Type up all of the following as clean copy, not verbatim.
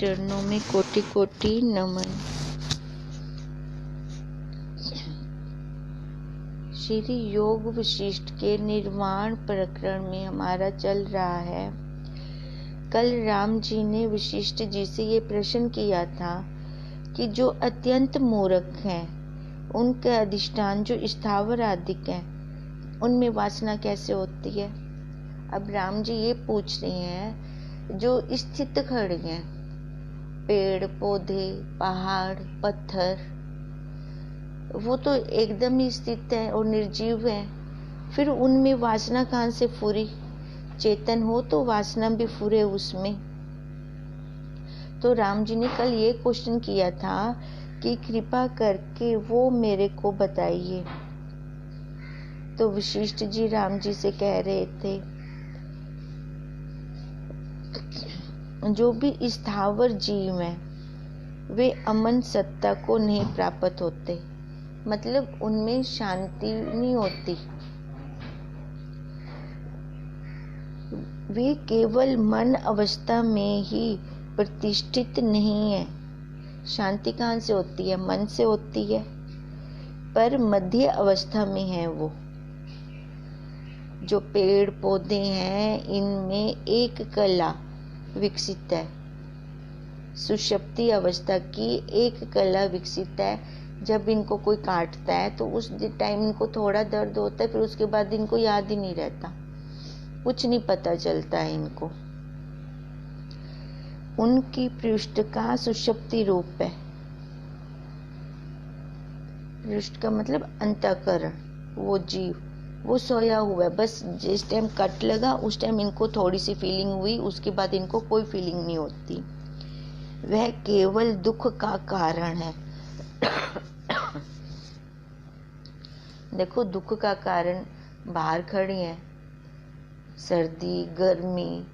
चरणों में कोटि कोटि नमन। श्री योग वशिष्ठ के निर्वाण प्रकरण में हमारा चल रहा है। कल राम जी ने वशिष्ठ जी से ये प्रश्न किया था कि जो अत्यंत मूर्ख हैं, उनका अधिष्ठान जो स्थावर आदिक है, उनमें वासना कैसे होती है। अब राम जी ये पूछ रहे हैं जो स्थित खड़े हैं, पेड़ पौधे पहाड़ पत्थर, वो तो एकदम ही स्थित है और निर्जीव है, फिर उनमें वासना कहाँ से फूरी। चेतन हो तो वासना भी फूरे उसमें। तो राम जी ने कल ये क्वेश्चन किया था कि कृपा करके वो मेरे को बताइए। तो वशिष्ठ जी राम जी से कह रहे थे, जो भी स्थावर जीव हैं वे अमन सत्ता को नहीं प्राप्त होते, मतलब उनमें शांति नहीं होती। वे केवल मन अवस्था में ही प्रतिष्ठित नहीं है। शांति कहाँ से होती है? मन से होती है, पर मध्य अवस्था में है वो। जो पेड़ पौधे हैं इनमें एक कला विकसित है, सुषुप्ति अवस्था की एक कला विकसित है। जब इनको कोई काटता है तो उस टाइम इनको थोड़ा दर्द होता है, फिर उसके बाद इनको याद ही नहीं रहता, कुछ नहीं पता चलता है इनको। उनकी पृष्ठ का सुषुप्ति रूप है। पृष्ठ का मतलब अंतःकरण, वो जीव वो सोया हुआ है। बस जिस टाइम कट लगा उस टाइम इनको थोड़ी सी फीलिंग हुई, उसके बाद इनको कोई फीलिंग नहीं होती। वह केवल दुख का कारण है। देखो दुख का कारण बाहर खड़ी है, सर्दी गर्मी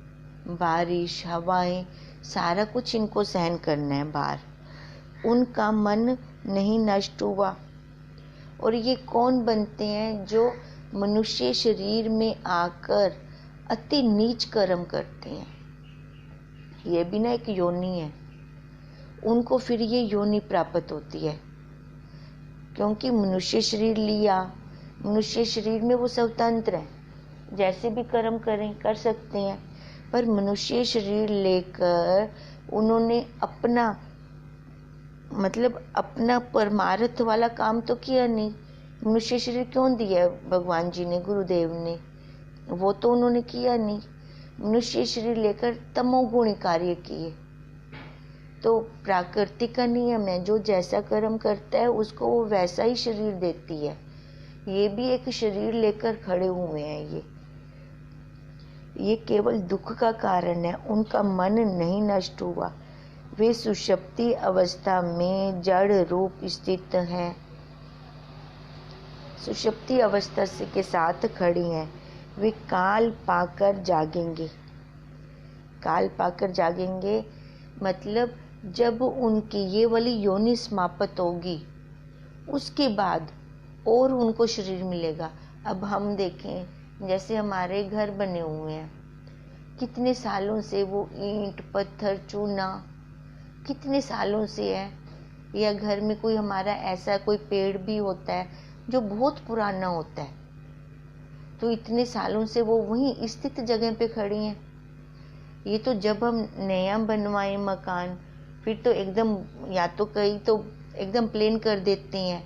बारिश हवाएं, सारा कुछ इनको सहन करना है बाहर। उनका मन नहीं नष्ट हुआ। और ये कौन बनते हैं? जो मनुष्य शरीर में आकर अति नीच कर्म करते हैं। ये भी ना एक योनि है, उनको फिर ये योनि प्राप्त होती है, क्योंकि मनुष्य शरीर लिया। मनुष्य शरीर में वो स्वतंत्र है, जैसे भी कर्म करें कर सकते हैं, पर मनुष्य शरीर लेकर उन्होंने अपना मतलब अपना परमार्थ वाला काम तो किया नहीं। मनुष्य शरीर क्यों दिया भगवान जी ने, गुरुदेव ने? वो तो उन्होंने किया नहीं। मनुष्य शरीर लेकर तमोगुणी कार्य किए। तो प्राकृतिक का नियम है, जो जैसा कर्म करता है उसको वो वैसा ही शरीर देती है। ये भी एक शरीर लेकर खड़े हुए हैं। ये केवल दुख का कारण है। उनका मन नहीं नष्ट हुआ। वे सुषुप्ति अवस्था में जड़ रूप स्थित हैं, सुषुप्ति अवस्था से के साथ खड़ी हैं। वे काल पाकर जागेंगे। काल पाकर जागेंगे मतलब जब उनकी ये वाली योनि समाप्त होगी उसके बाद और उनको शरीर मिलेगा। अब हम देखें, जैसे हमारे घर बने हुए हैं, कितने सालों से वो ईंट पत्थर चूना कितने सालों से है। या घर में कोई हमारा ऐसा कोई पेड़ भी होता है जो बहुत पुराना होता है, तो इतने सालों से वो वहीं स्थित जगह पे खड़ी हैं। ये तो जब हम नया बनवाए मकान, फिर तो एकदम, या तो कहीं तो एकदम प्लेन कर देते हैं,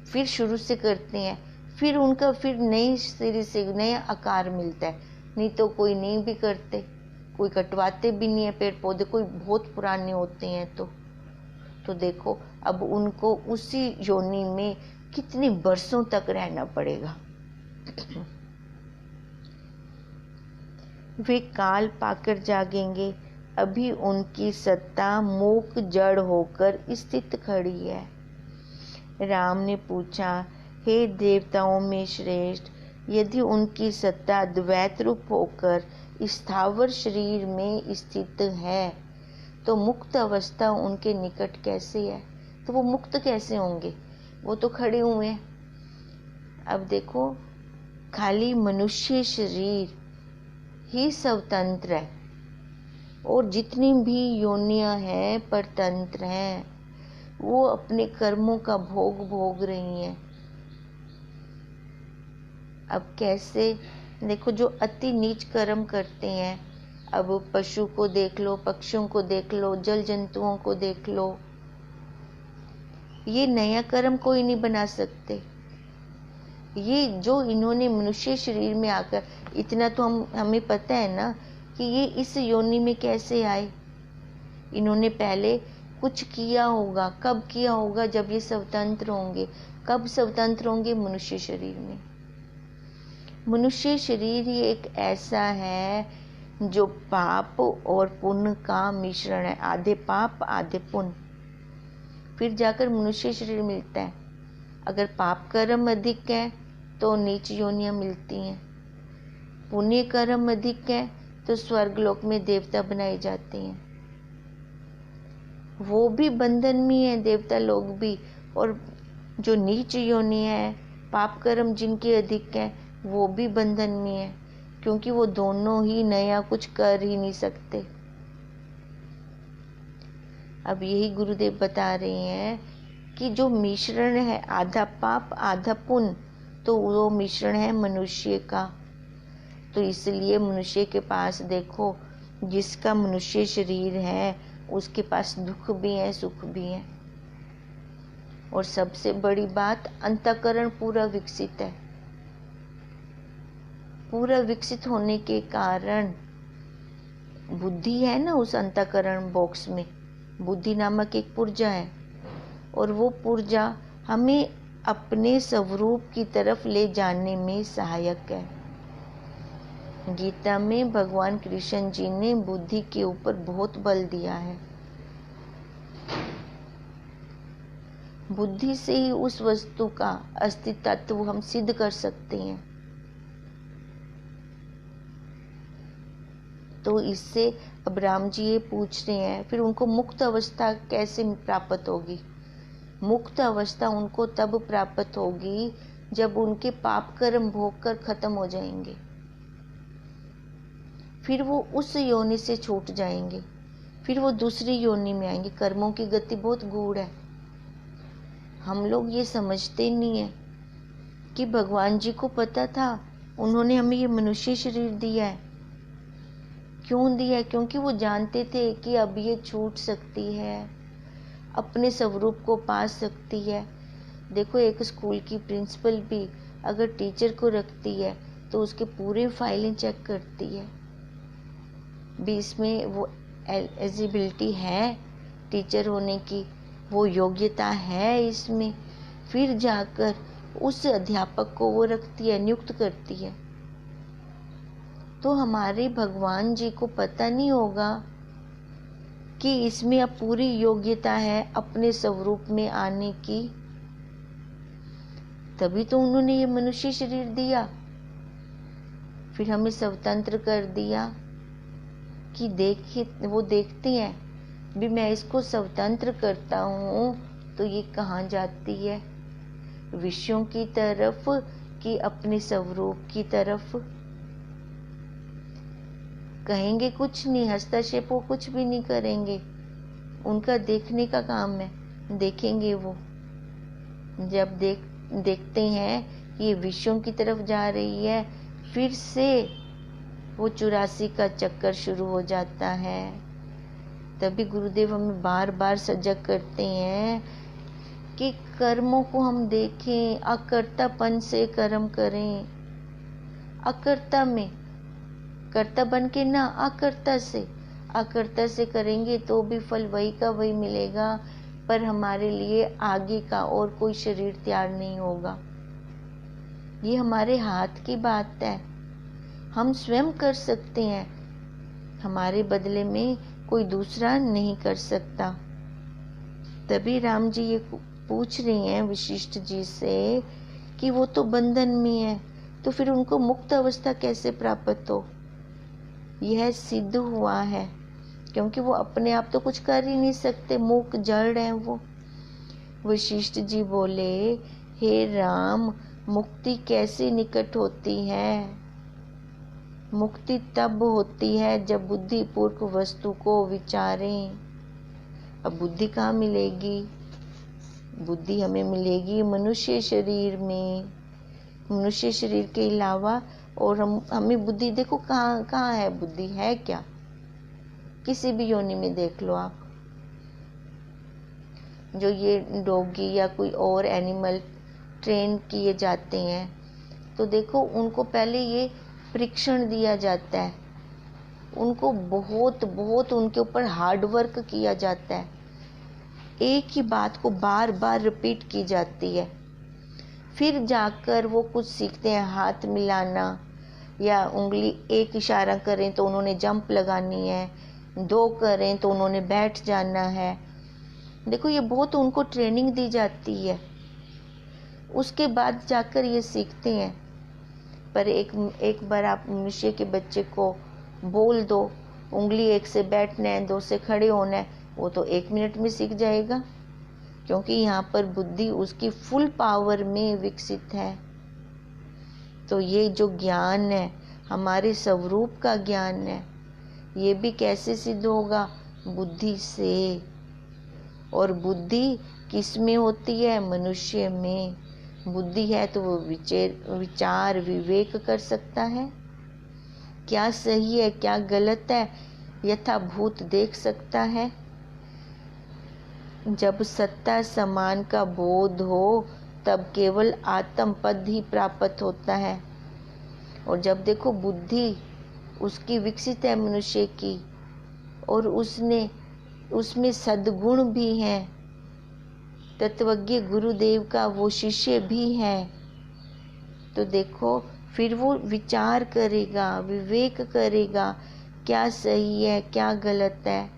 फिर शुरू से करते हैं, फिर उनका फिर नए सिरे से नया आकार मिलता है। नहीं तो कोई नहीं भी करते, कोई कटवाते भी नहीं है पेड़ पौधे, कोई बहुत पुराने होते हैं। तो देखो अब उनको उसी योनि में कितने बरसों तक रहना पड़ेगा। वे काल पाकर जागेंगे। अभी उनकी सत्ता मूक जड़ होकर स्थित खड़ी है। राम ने पूछा, हे देवताओं में श्रेष्ठ, यदि उनकी सत्ता द्वैत रूप होकर स्थावर शरीर में स्थित है तो मुक्त अवस्था उनके निकट कैसे है? तो वो मुक्त कैसे होंगे? वो तो खड़े हुए हैं। अब देखो, खाली मनुष्य शरीर ही स्वतंत्र है, और जितनी भी योनियां हैं परतंत्र हैं, वो अपने कर्मों का भोग भोग रही हैं। अब कैसे? देखो, जो अति नीच कर्म करते हैं, अब पशु को देख लो, पक्षियों को देख लो, जल जंतुओं को देख लो, ये नया कर्म कोई नहीं बना सकते। ये जो इन्होंने मनुष्य शरीर में आकर, इतना तो हमें पता है ना कि ये इस योनि में कैसे आए। इन्होंने पहले कुछ किया होगा। कब किया होगा? जब ये स्वतंत्र होंगे। कब स्वतंत्र होंगे? मनुष्य शरीर में। मनुष्य शरीर ही एक ऐसा है जो पाप और पुण्य का मिश्रण है। आधे पाप आधे पुण्य, फिर जाकर मनुष्य शरीर मिलता है। अगर पाप कर्म अधिक है तो नीच योनियां मिलती हैं, पुण्य कर्म अधिक है तो स्वर्ग लोक में देवता बनाए जाते हैं। वो भी बंधन में है, देवता लोग भी। और जो नीच योनि है, पाप कर्म जिनके अधिक है, वो भी बंधन में है, क्योंकि वो दोनों ही नया कुछ कर ही नहीं सकते। अब यही गुरुदेव बता रहे हैं कि जो मिश्रण है, आधा पाप आधा पुण्य, तो वो मिश्रण है मनुष्य का। तो इसलिए मनुष्य के पास देखो, जिसका मनुष्य शरीर है उसके पास दुख भी है, सुख भी है। और सबसे बड़ी बात, अंतःकरण पूरा विकसित है। पूरा विकसित होने के कारण बुद्धि है ना, उस अंतःकरण बॉक्स में बुद्धि नामक एक पुर्जा है, और वो पुर्जा हमें अपने स्वरूप की तरफ ले जाने में सहायक है। गीता में भगवान कृष्ण जी ने बुद्धि के ऊपर बहुत बल दिया है। बुद्धि से ही उस वस्तु का अस्तित्व हम सिद्ध कर सकते हैं। तो इससे अब राम जी ये पूछ रहे हैं, फिर उनको मुक्त अवस्था कैसे प्राप्त होगी? मुक्त अवस्था उनको तब प्राप्त होगी जब उनके पाप कर्म भोग कर खत्म हो जाएंगे। फिर वो उस योनि से छूट जाएंगे, फिर वो दूसरी योनि में आएंगे। कर्मों की गति बहुत गूढ़ है। हम लोग ये समझते नहीं है कि भगवान जी को पता था, उन्होंने हमें ये मनुष्य शरीर दिया है। क्यों दिया? क्योंकि वो जानते थे कि अब ये छूट सकती है, अपने स्वरूप को पा सकती है। देखो, एक स्कूल की प्रिंसिपल भी अगर टीचर को रखती है तो उसके पूरे फाइलें चेक करती है भी, इसमें वो एलिजिबिलिटी है टीचर होने की, वो योग्यता है इसमें। फिर जाकर उस अध्यापक को वो रखती है, नियुक्त करती है। तो हमारे भगवान जी को पता नहीं होगा कि इसमें अब पूरी योग्यता है अपने स्वरूप में आने की, तभी तो उन्होंने ये मनुष्य शरीर दिया, फिर हमें स्वतंत्र कर दिया कि देखिए, वो देखते हैं भी मैं इसको स्वतंत्र करता हूँ तो ये कहाँ जाती है, विषयों की तरफ कि अपने स्वरूप की तरफ। कहेंगे कुछ नहीं, हस्तक्षेप वो कुछ भी नहीं करेंगे, उनका देखने का काम है। देखेंगे वो, जब देखते हैं ये विषयों की तरफ जा रही है, फिर से वो 84 का चक्कर शुरू हो जाता है। तभी गुरुदेव हमें बार बार सजग करते हैं कि कर्मों को हम देखें, अकर्तापन से कर्म करें। अकर्ता में कर्ता बन के ना, अकर्ता से करेंगे तो भी फल वही का वही मिलेगा, पर हमारे लिए आगे का और कोई शरीर तैयार नहीं होगा। ये हमारे हाथ की बात है, हम स्वयं कर सकते हैं, हमारे बदले में कोई दूसरा नहीं कर सकता। तभी राम जी ये पूछ रही हैं वशिष्ठ जी से कि वो तो बंधन में है, तो फिर उनको मुक्त अवस्था कैसे प्राप्त हो? यह सिद्ध हुआ है, क्योंकि वो अपने आप तो कुछ कर ही नहीं सकते, मूक जड़ हैं वो। वशिष्ठ जी बोले, हे राम, मुक्ति कैसे निकट होती है? मुक्ति तब होती है जब बुद्धिपूर्वक वस्तु को विचारें। अब बुद्धि कहाँ मिलेगी? बुद्धि हमें मिलेगी मनुष्य शरीर में, मनुष्य शरीर के अलावा। और हमें बुद्धि देखो कहाँ है, बुद्धि है क्या? किसी भी योनि में देख लो आप, जो ये डॉगी या कोई और एनिमल ट्रेन किए जाते हैं, तो देखो उनको पहले ये परीक्षण दिया जाता है, उनको बहुत बहुत उनके ऊपर हार्ड वर्क किया जाता है, एक ही बात को बार बार रिपीट की जाती है, फिर जाकर वो कुछ सीखते हैं। हाथ मिलाना या उंगली, एक इशारा करें तो उन्होंने जंप लगानी है, दो करें तो उन्होंने बैठ जाना है। देखो ये बहुत उनको ट्रेनिंग दी जाती है, उसके बाद जाकर ये सीखते हैं। पर एक बार आप मनुष्य के बच्चे को बोल दो उंगली एक से बैठना है, दो से खड़े होना है, वो तो 1 मिनट में सीख जाएगा, क्योंकि यहाँ पर बुद्धि उसकी फुल पावर में विकसित है। तो ये जो ज्ञान है हमारे स्वरूप का ज्ञान है, ये भी कैसे सिद्ध होगा? बुद्धि से। और बुद्धि किस में होती है? मनुष्य में। बुद्धि है तो वो विचार विवेक कर सकता है, क्या सही है क्या गलत है यथाभूत देख सकता है। जब सत्ता समान का बोध हो तब केवल आत्म पद ही प्राप्त होता है। और जब देखो बुद्धि उसकी विकसित है मनुष्य की, और उसमें सद्गुण भी है, तत्वज्ञ गुरुदेव का वो शिष्य भी है, तो देखो फिर वो विचार करेगा, विवेक करेगा, क्या सही है क्या गलत है,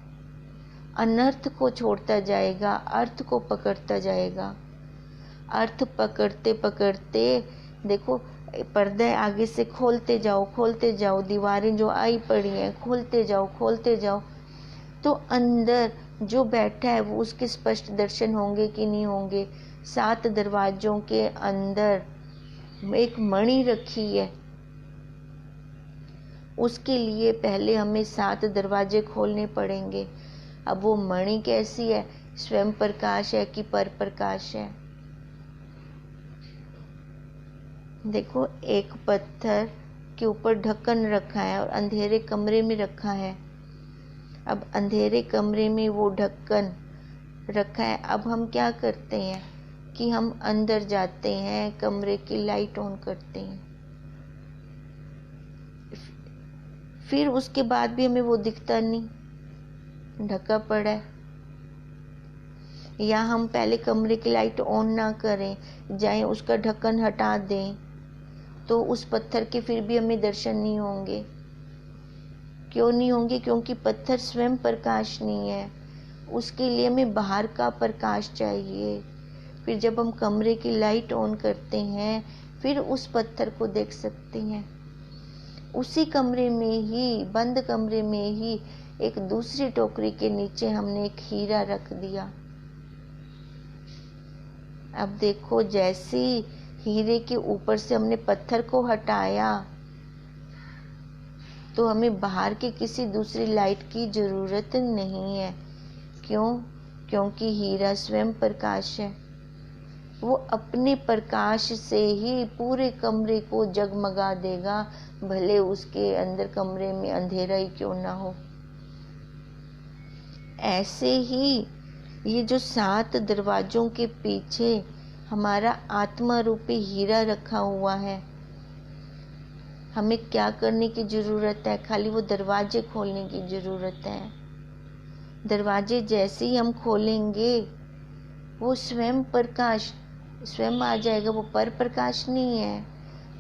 अनर्थ को छोड़ता जाएगा, अर्थ को पकड़ता जाएगा। अर्थ पकड़ते पकड़ते देखो पर्दे आगे से खोलते जाओ, दीवारें जो आई पड़ी हैं खोलते जाओ, तो अंदर जो बैठा है वो उसके स्पष्ट दर्शन होंगे कि नहीं होंगे। 7 दरवाजों के अंदर एक मणि रखी है, उसके लिए पहले हमें 7 दरवाजे खोलने पड़ेंगे। अब वो मणि कैसी है? स्वयं प्रकाश है कि पर प्रकाश है? देखो एक पत्थर के ऊपर ढक्कन रखा है और अंधेरे कमरे में रखा है। अब अंधेरे कमरे में वो ढक्कन रखा है, अब हम क्या करते हैं कि हम अंदर जाते हैं, कमरे की लाइट ऑन करते हैं, फिर उसके बाद भी हमें वो दिखता नहीं, ढका पड़ा है। या हम पहले कमरे की लाइट ऑन ना करें, जाएं उसका ढक्कन हटा दें, तो उस पत्थर के फिर भी हमें दर्शन नहीं होंगे। क्यों नहीं होंगे? क्योंकि पत्थर स्वयं प्रकाश नहीं है, उसके लिए हमें बाहर का प्रकाश चाहिए। फिर जब हम कमरे की लाइट ऑन करते हैं फिर उस पत्थर को देख सकते हैं। उसी कमरे में ही, बंद कमरे में ही एक दूसरी टोकरी के नीचे हमने एक हीरा रख दिया। अब देखो जैसे हीरे के ऊपर से हमने पत्थर को हटाया तो हमें बाहर की किसी दूसरी लाइट की जरूरत नहीं है। क्यों? क्योंकि हीरा स्वयं प्रकाश है, वो अपने प्रकाश से ही पूरे कमरे को जगमगा देगा, भले उसके अंदर कमरे में अंधेरा ही क्यों ना हो। ऐसे ही ये जो 7 दरवाजों के पीछे हमारा आत्मा रूपी हीरा रखा हुआ है, हमें क्या करने की जरूरत है? खाली वो दरवाजे खोलने की जरूरत है। दरवाजे जैसे ही हम खोलेंगे वो स्वयं प्रकाश स्वयं आ जाएगा। वो पर प्रकाश नहीं है,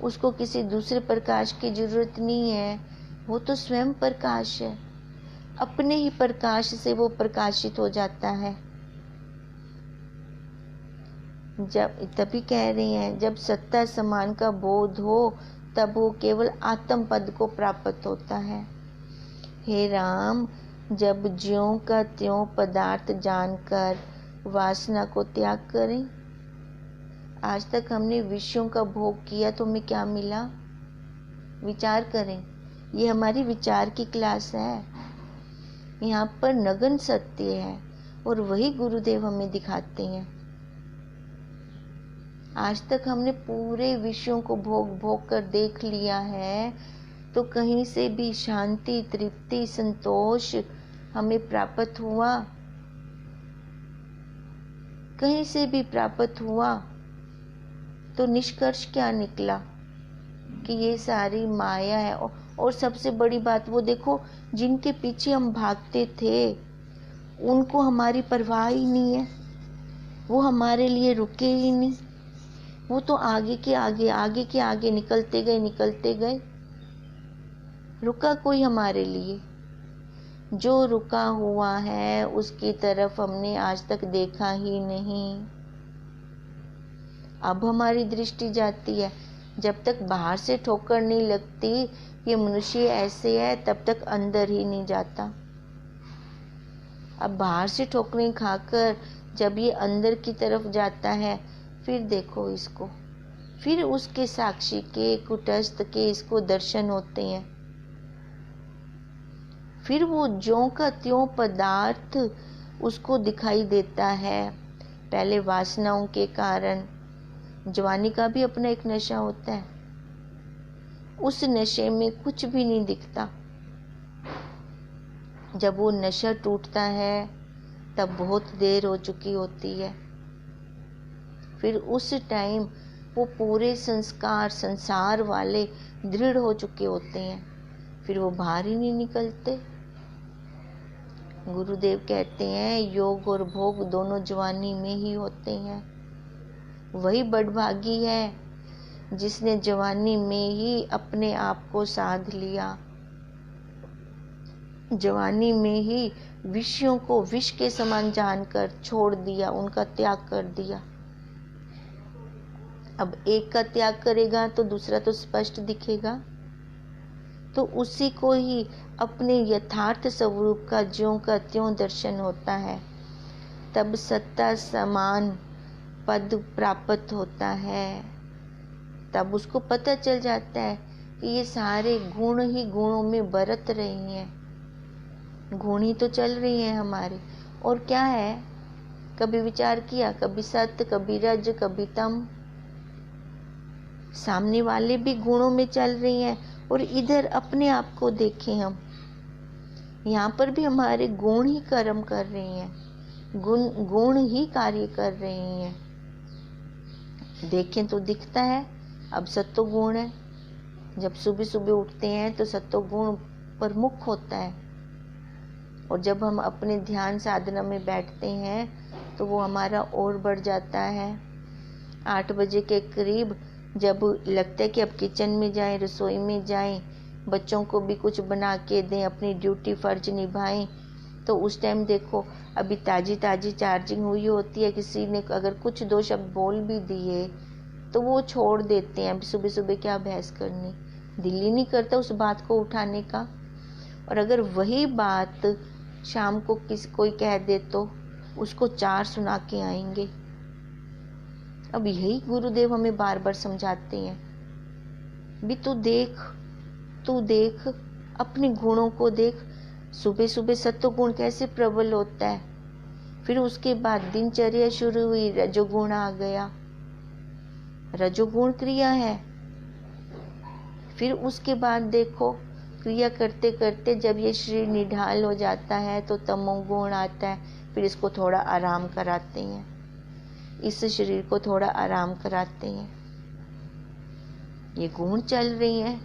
उसको किसी दूसरे प्रकाश की जरूरत नहीं है, वो तो स्वयं प्रकाश है, अपने ही प्रकाश से वो प्रकाशित हो जाता है। जब तभी कह रहे हैं जब सत्ता समान का बोध हो तब वो केवल आत्म पद को प्राप्त होता है। हे राम, जब ज्यों का त्यों पदार्थ जानकर वासना को त्याग करें। आज तक हमने विषयों का भोग किया तो हमें क्या मिला? विचार करें, ये हमारी विचार की क्लास है। यहाँ पर नग्न सत्य है और वही गुरुदेव हमें दिखाते हैं। आज तक हमने पूरे विषयों को भोग भोग कर देख लिया है, तो कहीं से भी शांति, तृप्ति, संतोष हमें प्राप्त हुआ? कहीं से भी प्राप्त हुआ? तो निष्कर्ष क्या निकला कि ये सारी माया है। और सबसे बड़ी बात, वो देखो, जिनके पीछे हम भागते थे उनको हमारी परवाह ही नहीं है, वो हमारे लिए रुके ही नहीं, वो तो आगे के आगे निकलते गए, रुका कोई हमारे लिए? जो रुका हुआ है उसकी तरफ हमने आज तक देखा ही नहीं। अब हमारी दृष्टि जाती है। जब तक बाहर से ठोकर नहीं लगती ये मनुष्य ऐसे है, तब तक अंदर ही नहीं जाता। अब बाहर से ठोकरें खाकर जब ये अंदर की तरफ जाता है, फिर देखो इसको, फिर उसके साक्षी के, कुटस्थ के इसको दर्शन होते हैं। फिर वो ज्यों का त्यों पदार्थ उसको दिखाई देता है। पहले वासनाओं के कारण, जवानी का भी अपना एक नशा होता है, उस नशे में कुछ भी नहीं दिखता। जब वो नशा टूटता है तब बहुत देर हो चुकी होती है। फिर उस टाइम वो पूरे संस्कार, संसार वाले दृढ़ हो चुके होते हैं, फिर वो बाहर ही नहीं निकलते। गुरुदेव कहते हैं योग और भोग दोनों जवानी में ही होते हैं। वही बड़भागी है जिसने जवानी में ही अपने आप को साध लिया, जवानी में ही विषयों को विष के समान जानकर छोड़ दिया, उनका त्याग कर दिया। अब एक का त्याग करेगा तो दूसरा तो स्पष्ट दिखेगा, तो उसी को ही अपने यथार्थ स्वरूप का ज्यों का त्यों दर्शन होता है। तब सत्ता समान पद प्राप्त होता है। तब उसको पता चल जाता है कि ये सारे गुण ही गुणों में बरत रही हैं, गुण ही तो चल रही हैं हमारे। और क्या है, कभी विचार किया, कभी सत्य, कभी रज, कभी तम, सामने वाले भी गुणों में चल रही हैं। और इधर अपने आप को देखें, हम यहाँ पर भी हमारे गुण ही कर्म कर रही हैं, गुण ही कार्य कर रही हैं। देखें तो दिखता है। अब सत्व गुण है, जब सुबह सुबह उठते हैं तो सत्व गुण प्रमुख होता है, और जब हम अपने ध्यान साधना में बैठते हैं तो वो हमारा और बढ़ जाता है। 8 बजे के करीब जब लगता है कि अब किचन में जाएं, रसोई में जाएं, बच्चों को भी कुछ बना के दें, अपनी ड्यूटी फर्ज निभाएं, तो उस टाइम देखो अभी ताजी ताजी चार्जिंग हुई होती है। किसी ने अगर कुछ 2 शब्द बोल भी दिए तो वो छोड़ देते हैं। अभी सुबह सुबह क्या बहस करनी, दिल ही नहीं करता उस बात को उठाने का। और अगर वही बात शाम को कोई कह दे तो उसको 4 सुना के आएंगे। अब यही गुरुदेव हमें बार बार समझाते हैं, भी तू देख अपने गुणों को देख। सुबह सुबह सत्व गुण कैसे प्रबल होता है, फिर उसके बाद दिनचर्या शुरू हुई, रजोगुण आ गया, रजोगुण क्रिया है। फिर उसके बाद देखो क्रिया करते करते जब ये शरीर निढाल हो जाता है तो तमोगुण आता है। फिर इसको थोड़ा आराम कराते हैं, इस शरीर को थोड़ा आराम कराते हैं। ये गुण चल रही हैं।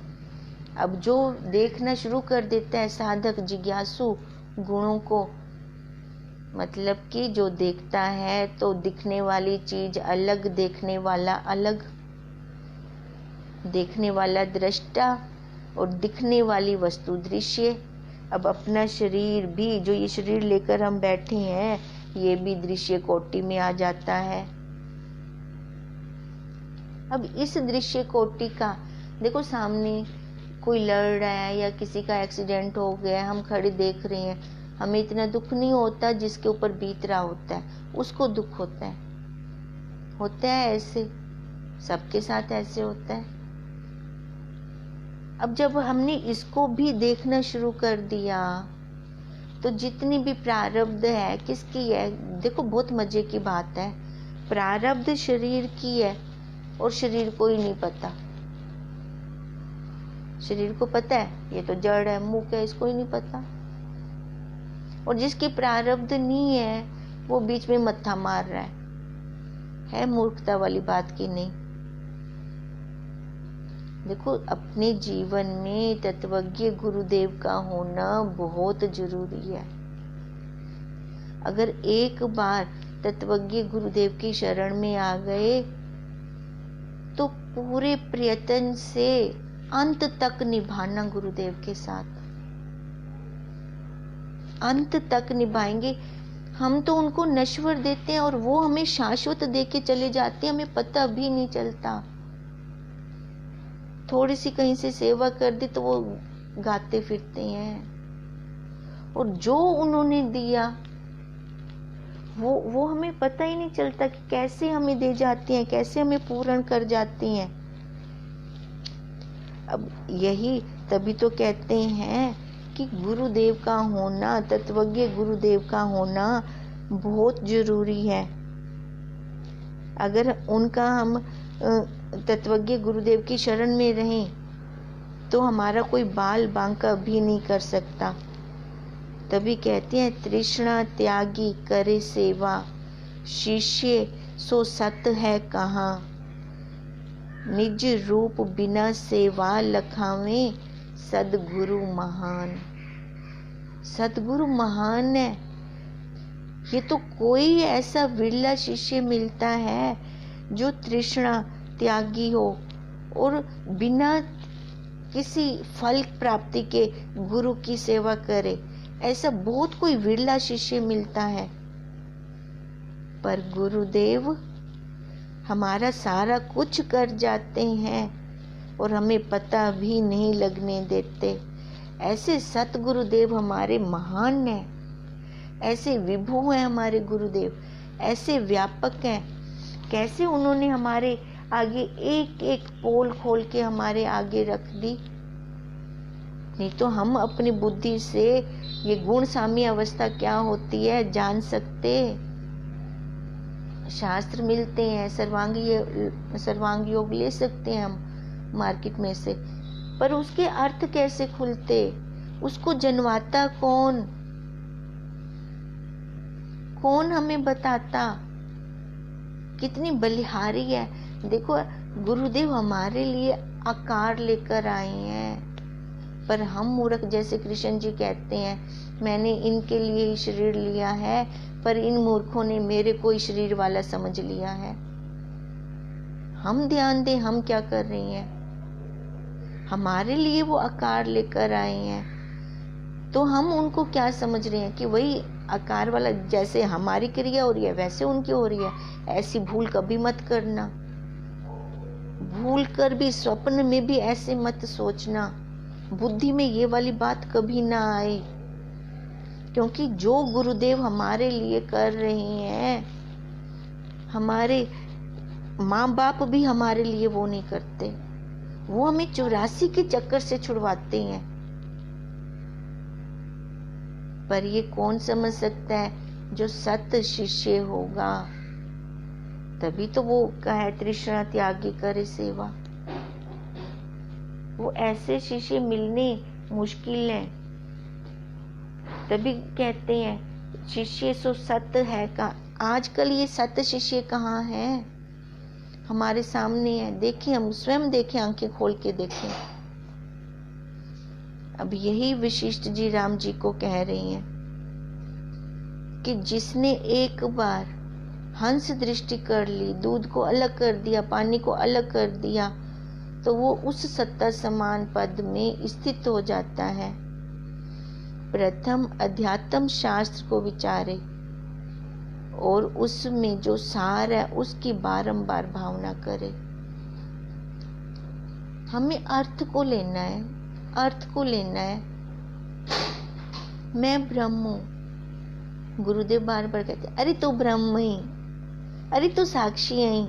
अब जो देखना शुरू कर देता है साधक, जिज्ञासु, गुणों को, मतलब कि जो देखता है तो दिखने वाली चीज अलग, देखने वाला अलग, देखने वाला दृष्टा और दिखने वाली वस्तु दृश्य। अब अपना शरीर भी, जो ये शरीर लेकर हम बैठे हैं, ये भी दृश्य कोटि में आ जाता है। अब इस दृश्य कोटि का देखो, सामने कोई लड़ रहा है या किसी का एक्सीडेंट हो गया, हम खड़े देख रहे हैं, हमें इतना दुख नहीं होता जिसके ऊपर बीत रहा होता है उसको दुख होता है ऐसे सबके साथ ऐसे होता है। अब जब हमने इसको भी देखना शुरू कर दिया तो जितनी भी प्रारब्ध है किसकी है? देखो बहुत मजे की बात है, प्रारब्ध शरीर की है और शरीर को ही नहीं पता। शरीर को पता है ये तो जड़ है, मुख है, इसको ही नहीं पता। और जिसकी प्रारब्ध नहीं है वो बीच में मत्था मार रहा है मूर्खता वाली बात की नहीं। देखो अपने जीवन में तत्वज्ञ गुरुदेव का होना बहुत जरूरी है। अगर एक बार तत्वज्ञ गुरुदेव की शरण में आ गए तो पूरे प्रयत्न से अंत तक निभाना गुरुदेव के साथ, अंत तक निभाएंगे। हम तो उनको नश्वर देते हैं और वो हमें शाश्वत देके चले जाते हैं, हमें पता भी नहीं चलता। थोड़ी सी कहीं से सेवा कर दी तो वो गाते फिरते हैं, और जो उन्होंने दिया वो हमें पता ही नहीं चलता कि कैसे हमें दे जाती हैं, कैसे हमें पूर्ण कर जाती हैं। अब यही तभी तो कहते हैं कि गुरुदेव का होना, तत्वज्ञ गुरुदेव का होना बहुत जरूरी है। अगर उनका हम तत्वज्ञ गुरुदेव की शरण में रहें तो हमारा कोई बाल बांका भी नहीं कर सकता। तभी कहते हैं तृष्णा त्यागी करे सेवा, शिष्य सो सत है कहाँ, निज रूप बिना सेवा लखावे, सदगुरु महान। सदगुरु महान है, ये तो कोई ऐसा विरला शिष्य मिलता है जो तृष्णा त्यागी हो और बिना किसी फल प्राप्ति के गुरु की सेवा करे। ऐसा बहुत कोई विरला शिष्य मिलता है। पर गुरुदेव हमारा सारा कुछ कर जाते हैं और हमें पता भी नहीं लगने देते। ऐसे सतगुरुदेव हमारे महान हैं, ऐसे विभु हैं हमारे गुरुदेव, ऐसे व्यापक हैं। कैसे उन्होंने हमारे आगे एक एक पोल खोल के हमारे आगे रख दी। नहीं तो हम अपनी बुद्धि से ये गुण साम्य अवस्था क्या होती है जान सकते। शास्त्र मिलते हैं, सर्वांग योग ले सकते हैं हम मार्केट में से, पर उसके अर्थ कैसे खुलते, उसको जनवाता कौन हमें बताता। कितनी बलिहारी है। देखो गुरुदेव हमारे लिए आकार लेकर आए हैं, पर हम मूर्ख, जैसे कृष्ण जी कहते हैं मैंने इनके लिए ही शरीर लिया है, पर इन मूर्खों ने मेरे को ही शरीर वाला समझ लिया है। हम ध्यान दें हम क्या कर रहे हैं। हमारे लिए वो आकार लेकर आए हैं तो हम उनको क्या समझ रहे हैं कि वही आकार वाला, जैसे हमारी क्रिया हो रही है वैसे उनकी हो रही है। ऐसी भूल कभी मत करना, भूल कर भी स्वप्न में भी ऐसे मत सोचना, बुद्धि में ये वाली बात कभी ना आए। क्योंकि जो गुरुदेव हमारे लिए कर रहे हैं, हमारे माँ बाप भी हमारे लिए वो नहीं करते, वो हमें 84 के चक्कर से छुड़वाते हैं। पर ये कौन समझ सकता है, जो सत शिष्य होगा। तभी तो वो कहे तृष्णा त्यागी करे सेवा। वो ऐसे शिष्य मिलने मुश्किल है। तभी कहते हैं शिष्य सो सत है का। आजकल ये सत शिष्य कहाँ है, हमारे सामने है। देखें, हम स्वयं देखें, आंखें खोल के देखें। अब यही वशिष्ठ जी राम जी को कह रही हैं कि जिसने एक बार हंस दृष्टि कर ली, दूध को अलग कर दिया, पानी को अलग कर दिया, तो वो उस सत्ता समान पद में स्थित हो जाता है। प्रथम अध्यात्म शास्त्र को विचारे और उसमें जो सार है उसकी बारंबार भावना करे। हमें अर्थ को लेना है, अर्थ को लेना है। मैं ब्रह्म हूँ। गुरुदेव बार बार कहते अरे तो ब्रह्म ही, अरे तो साक्षी ही,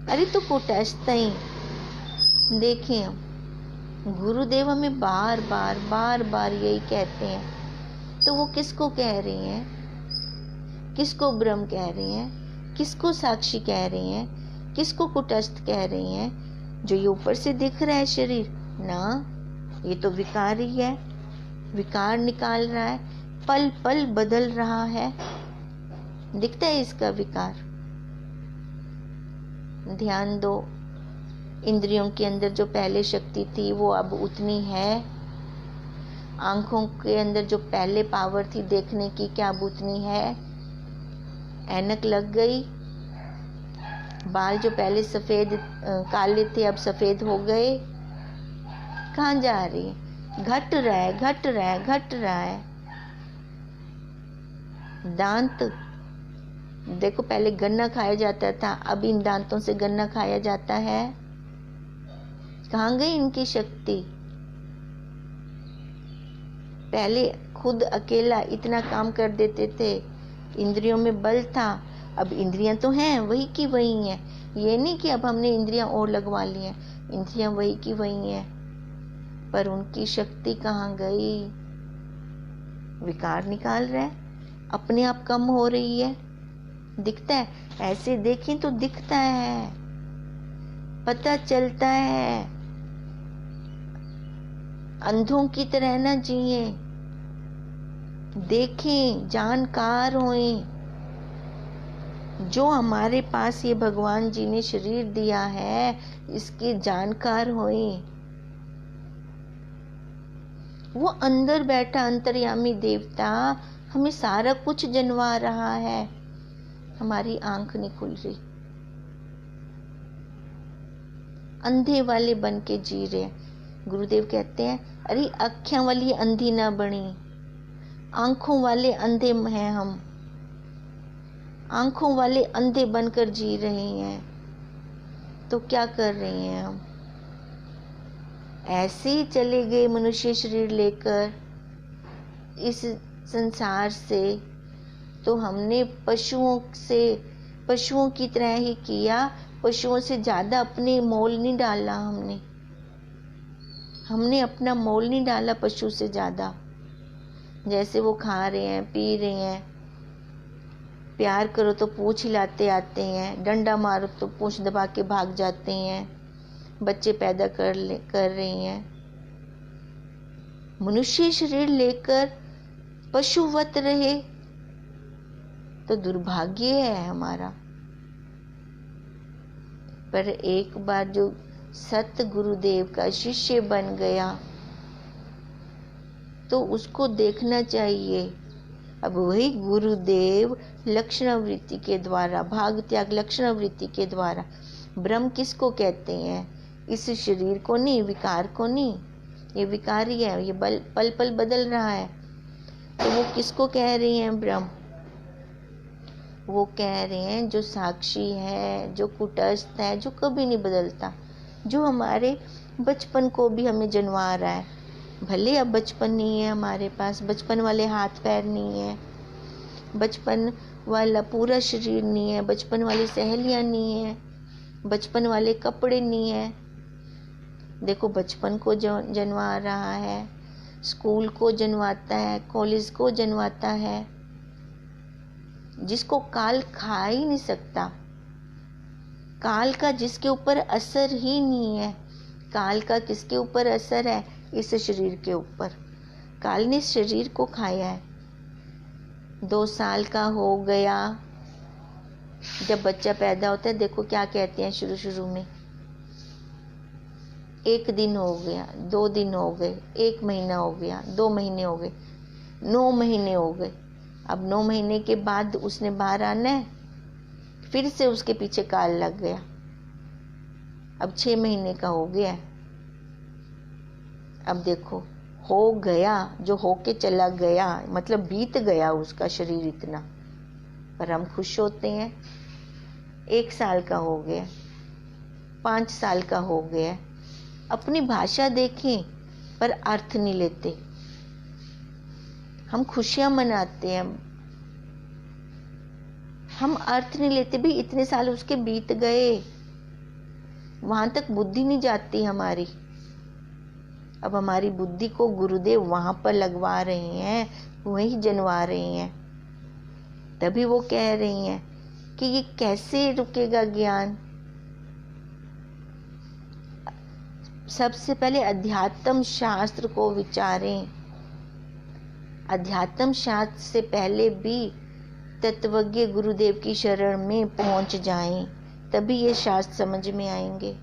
अरे तो कूटस्थ ही। देखें हम गुरुदेव हमें बार बार यही कहते हैं, तो वो किसको कह रही हैं? किसको ब्रह्म कह रही हैं? किसको साक्षी कह रही हैं? किसको कुटस्थ कह रही हैं? जो ये ऊपर से दिख रहा है शरीर ना, ये तो विकार ही है, विकार निकाल रहा है, पल पल बदल रहा है, दिखता है इसका विकार। ध्यान दो, इंद्रियों के अंदर जो पहले शक्ति थी वो अब उतनी है। आंखों के अंदर जो पहले पावर थी देखने की, क्या अब उतनी है? ऐनक लग गई। बाल जो पहले सफेद काले थे अब सफेद हो गए। कहाँ जा रही है? घट रहा है, घट रहा है, घट रहा है। दांत देखो, पहले गन्ना खाया जाता था, अब इन दांतों से गन्ना खाया जाता है। कहाँ गई इनकी शक्ति? पहले खुद अकेला इतना काम कर देते थे, इंद्रियों में बल था। अब इंद्रियां तो हैं, वही की वही हैं। ये नहीं कि अब हमने इंद्रियां और लगवा ली हैं, इंद्रियां वही की वही हैं, पर उनकी शक्ति कहाँ गई? विकार निकाल रहा है, अपने आप कम हो रही है, दिखता है। ऐसे देखें तो दिखता है, पता चलता है। अंधों की तरह ना जिए, देखें, जानकार होएं। जो हमारे पास ये भगवान जी ने शरीर दिया है, इसके जानकार होएं। वो अंदर बैठा अंतर्यामी देवता हमें सारा कुछ जनवा रहा है, हमारी आंख नहीं खुल रही, अंधे वाले बन के जी रहे। गुरुदेव कहते हैं, अरे अखियां वाली अंधी ना बनी, आंखों वाले अंधे हैं हम, आंखों वाले अंधे बनकर जी रहे हैं। तो क्या कर रहे हैं हम? ऐसे ही चले गए मनुष्य शरीर लेकर इस संसार से, तो हमने पशुओं की तरह ही किया। पशुओं से ज्यादा अपने मोल नहीं डाला, हमने अपना मोल नहीं डाला पशु से ज्यादा। जैसे वो खा रहे हैं, पी रहे हैं, प्यार करो तो पूंछ हिलाते आते हैं, डंडा मारो तो पूंछ दबा के भाग जाते हैं, बच्चे पैदा कर रहे हैं। मनुष्य शरीर लेकर पशुवत रहे तो दुर्भाग्य है हमारा। पर एक बार जो सत गुरुदेव का शिष्य बन गया तो उसको देखना चाहिए। अब वही गुरुदेव लक्षणावृत्ति के द्वारा, भाग त्याग लक्षणावृत्ति के द्वारा, ब्रह्म किसको कहते हैं? इस शरीर को नहीं, विकार को नहीं। ये विकारी है, ये पल पल बदल रहा है। तो वो किसको कह रही हैं? ब्रह्म। वो कह रहे हैं जो साक्षी है, जो कुटस्थ है, जो कभी नहीं बदलता, जो हमारे बचपन को भी हमें जनवा रहा है। भले अब बचपन नहीं है हमारे पास, बचपन वाले हाथ पैर नहीं है, बचपन वाला पूरा शरीर नहीं है, बचपन वाली सहेलियां नहीं है, बचपन वाले कपड़े नहीं है। देखो, बचपन को जनवा रहा है, स्कूल को जनवाता है, कॉलेज को जनवाता है, जिसको काल खा ही नहीं सकता। काल का जिसके ऊपर असर ही नहीं है। काल का किसके ऊपर असर है? इस शरीर के ऊपर। काल ने शरीर को खाया है। 2 साल का हो गया, जब बच्चा पैदा होता है, देखो क्या कहते हैं शुरू में, 1 दिन हो गया, 2 दिन हो गए, 1 महीना हो गया, 2 महीने हो गए, 9 महीने हो गए। अब 9 महीने के बाद उसने बाहर आना है, फिर से उसके पीछे काल लग गया। अब 6 महीने का हो गया है। अब देखो, हो गया, जो होके चला गया, मतलब बीत गया उसका शरीर इतना, पर हम खुश होते हैं। 1 साल का हो गया, 5 साल का हो गया। अपनी भाषा देखें पर अर्थ नहीं लेते। हम खुशियां मनाते हैं, हम अर्थ नहीं लेते। भी इतने साल उसके बीत गए, वहां तक बुद्धि नहीं जाती हमारी। अब हमारी बुद्धि को गुरुदेव वहां पर लगवा रहे हैं, वही जनवा रहे हैं। तभी वो कह रही हैं कि ये कैसे रुकेगा ज्ञान। सबसे पहले अध्यात्म शास्त्र को विचारें। अध्यात्म शास्त्र से पहले भी तत्वज्ञ गुरुदेव की शरण में पहुंच जाएं, तभी ये शास्त्र समझ में आएंगे।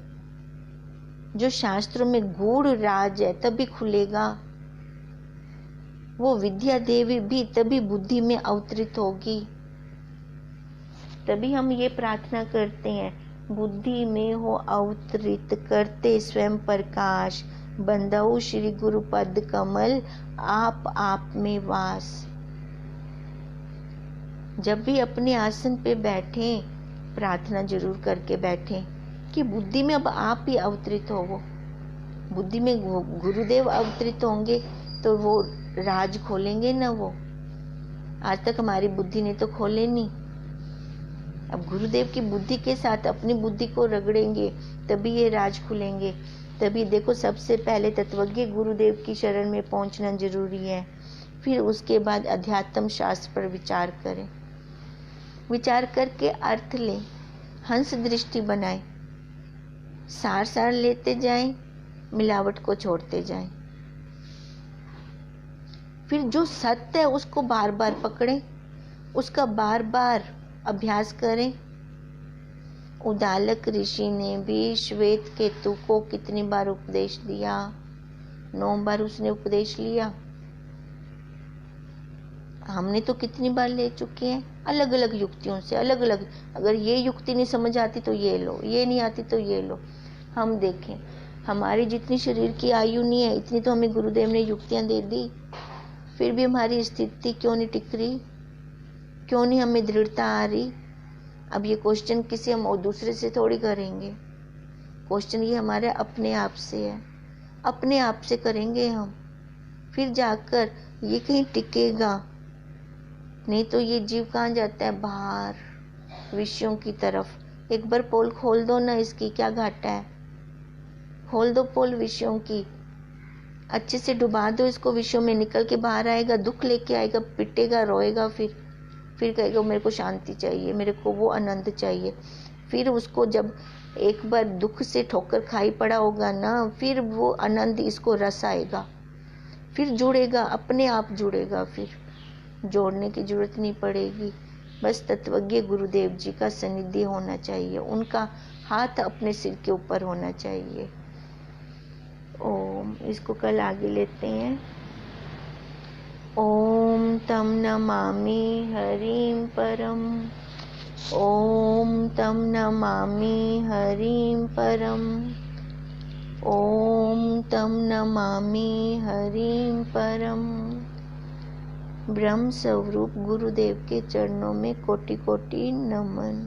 जो शास्त्रों में गूढ़ राज है तभी खुलेगा। वो विद्या देवी भी तभी बुद्धि में अवतरित होगी। तभी हम ये प्रार्थना करते हैं, बुद्धि में हो अवतरित करते स्वयं प्रकाश, बंधु श्री गुरु पद कमल आप में वास। जब भी अपने आसन पे बैठे प्रार्थना जरूर करके बैठे कि बुद्धि में अब आप ही अवतरित हो। वो बुद्धि में गुरुदेव अवतरित होंगे तो वो राज खोलेंगे ना। वो आज तक हमारी बुद्धि ने तो खोले नहीं। अब गुरुदेव की बुद्धि के साथ अपनी बुद्धि को रगड़ेंगे तभी ये राज खुलेंगे। तभी देखो, सबसे पहले तत्वज्ञ गुरुदेव की शरण में पहुंचना जरूरी है। फिर उसके बाद अध्यात्म शास्त्र पर विचार करें। विचार करके अर्थ लें, हंस दृष्टि बनाएं, सार सार लेते जाएं, मिलावट को छोड़ते जाएं। फिर जो सत्य है उसको बार बार पकड़ें, उसका बार बार अभ्यास करें। उदालक ऋषि ने भी श्वेत केतु को कितनी बार उपदेश दिया? 9 बार उसने उपदेश लिया। हमने तो कितनी बार ले चुके हैं, अलग अलग युक्तियों से, अलग अलग। अगर ये युक्ति नहीं समझ आती तो ये लो, ये नहीं आती तो ये लो। हम देखें, हमारी जितनी शरीर की आयु नहीं है इतनी तो हमें गुरुदेव ने युक्तियां दे दी, फिर भी हमारी स्थिति क्यों नहीं टिक रही, क्यों नहीं हमें दृढ़ता आ रही? अब ये क्वेश्चन किसी हम और दूसरे से थोड़ी करेंगे। क्वेश्चन ये हमारे अपने आप से है, अपने आप से करेंगे हम, फिर जाकर ये कहीं टिकेगा। नहीं तो ये जीव कहाँ जाता है? बाहर, विषयों की तरफ। एक बार पोल खोल दो ना, इसकी क्या घाटा है? खोल दो पोल विषयों की, अच्छे से डुबा दो इसको विषयों में, निकल के बाहर आएगा, दुख लेके आएगा, पिटेगा, रोएगा, फिर कहेगा मेरे को शांति चाहिए, मेरे को वो आनंद चाहिए। फिर उसको जब एक बार दुख से ठोकर खाई पड़ा होगा ना, फिर वो आनंद इसको रस आएगा, फिर जुड़ेगा, अपने आप जुड़ेगा। फिर जोड़ने की जरूरत नहीं पड़ेगी। बस तत्वज्ञ गुरुदेव जी का सानिध्य होना चाहिए, उनका हाथ अपने सिर के ऊपर होना चाहिए। ओम, इसको कल आगे लेते हैं। ओम तम नमामि हरिं परम, ओम तम नमामि हरिं परम, ओम तम नमामि हरिं परम। ब्रह्म स्वरूप गुरुदेव के चरणों में कोटि कोटि नमन।